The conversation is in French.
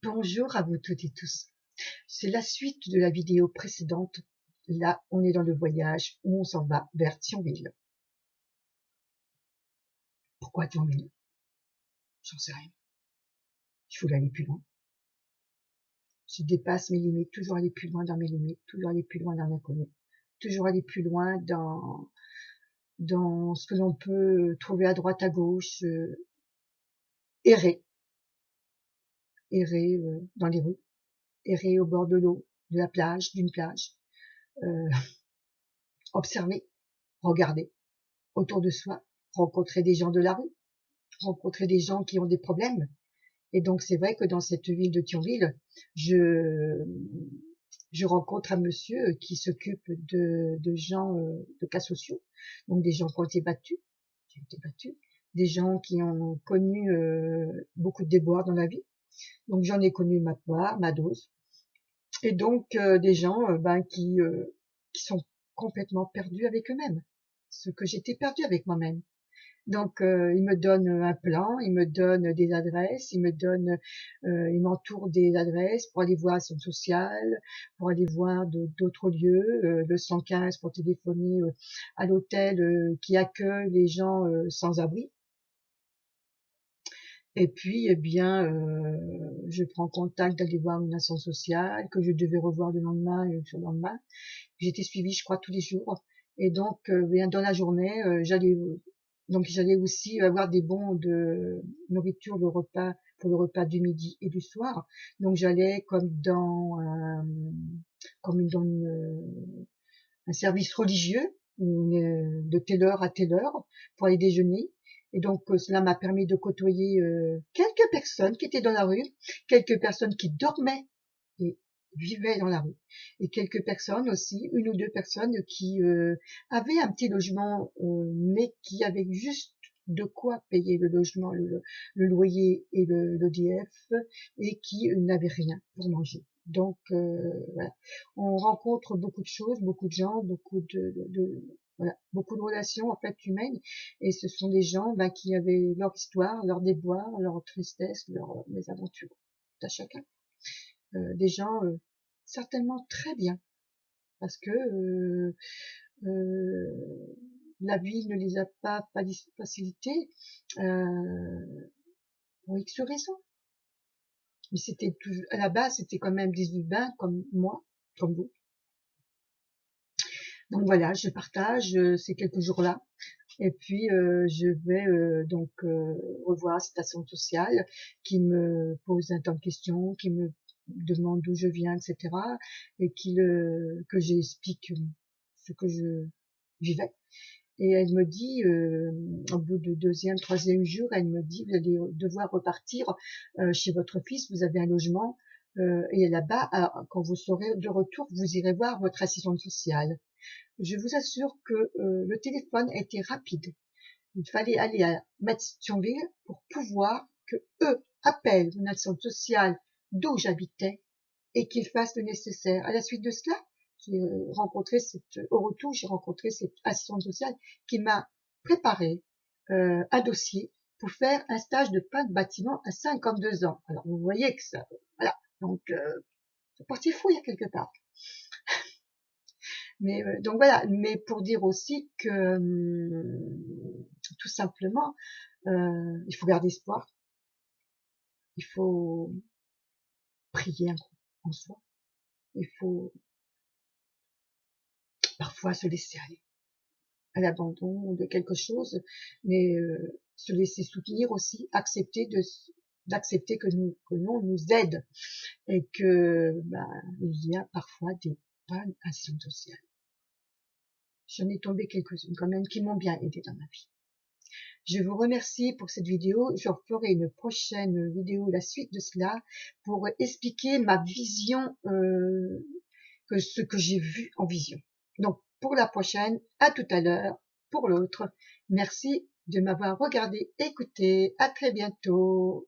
Bonjour à vous toutes et tous. C'est la suite de la vidéo précédente. Là, on est dans le voyage où on s'en va vers Thionville. Pourquoi Thionville? J'en sais rien. Je voulais aller plus loin. Je dépasse mes limites, toujours aller plus loin dans mes limites, toujours aller plus loin dans l'inconnu, toujours aller plus loin dans ce que l'on peut trouver à droite, à gauche, errer dans les rues, errer au bord de l'eau, de la plage, d'une plage, observer, regarder autour de soi, rencontrer des gens de la rue, rencontrer des gens qui ont des problèmes. Et donc c'est vrai que dans cette ville de Thionville, je rencontre un monsieur qui s'occupe de gens de cas sociaux, donc des gens qui ont été battus, des gens qui ont connu beaucoup de déboires dans la vie. Donc j'en ai connu ma part, ma dose. Et donc des gens qui sont complètement perdus avec eux-mêmes, ce que j'étais perdu avec moi-même. Donc il me donne un plan, il me donne des adresses, il m'entoure des adresses pour aller voir son social, pour aller voir d'autres lieux, le 115 pour téléphoner à l'hôtel qui accueille les gens sans abri. Et puis, eh bien, je prends contact d'aller voir une assistante sociale que je devais revoir le lendemain et le surlendemain. J'étais suivie, je crois, tous les jours. Et donc, bien dans la journée, j'allais aussi avoir des bons de nourriture pour le repas du midi et du soir. Donc, j'allais comme dans un service religieux de telle heure à telle heure pour aller déjeuner. Et donc, cela m'a permis de côtoyer quelques personnes qui étaient dans la rue, quelques personnes qui dormaient et vivaient dans la rue, et quelques personnes aussi, une ou deux personnes qui avaient un petit logement, mais qui avaient juste de quoi payer le logement, le loyer et l'EDF, et qui n'avaient rien pour manger. Donc voilà, on rencontre beaucoup de choses, beaucoup de gens, beaucoup de relations en fait humaines, et ce sont des gens qui avaient leur histoire, leur déboire, leur tristesse, leurs mésaventures, tout à chacun. Des gens certainement très bien, parce que la vie ne les a pas facilités pour X raisons. Mais c'était à la base, c'était quand même des humains comme moi, comme vous. Donc voilà, je partage ces quelques jours-là. Et puis je vais revoir cette assistante sociale qui me pose un tas de questions, qui me demande d'où je viens, etc. Et que j'explique ce que je vivais. Et elle me dit, au bout du deuxième, troisième jour, elle me dit, vous allez devoir repartir chez votre fils, vous avez un logement, et là-bas, quand vous serez de retour, vous irez voir votre assistante sociale. Je vous assure que le téléphone était rapide. Il fallait aller à Thionville pour pouvoir que eux appellent une assistante sociale d'où j'habitais et qu'ils fassent le nécessaire. À la suite de cela, au retour, j'ai rencontré cette assistante sociale qui m'a préparé un dossier pour faire un stage de peintre bâtiment à 52 ans. Alors vous voyez que ça, voilà, donc c'est parti fouille quelque part. Mais donc voilà, mais pour dire aussi que tout simplement, il faut garder espoir, il faut prier en soi, il faut parfois se laisser aller à l'abandon de quelque chose, mais se laisser soutenir aussi, d'accepter que l'on nous aide et que il y a parfois des pannes assistante sociale. J'en ai tombé quelques-unes quand même qui m'ont bien aidé dans ma vie. Je vous remercie pour cette vidéo. Je ferai une prochaine vidéo, la suite de cela, pour expliquer ma vision, ce que j'ai vu en vision. Donc, pour la prochaine, à tout à l'heure, pour l'autre. Merci de m'avoir regardé, écouté. À très bientôt.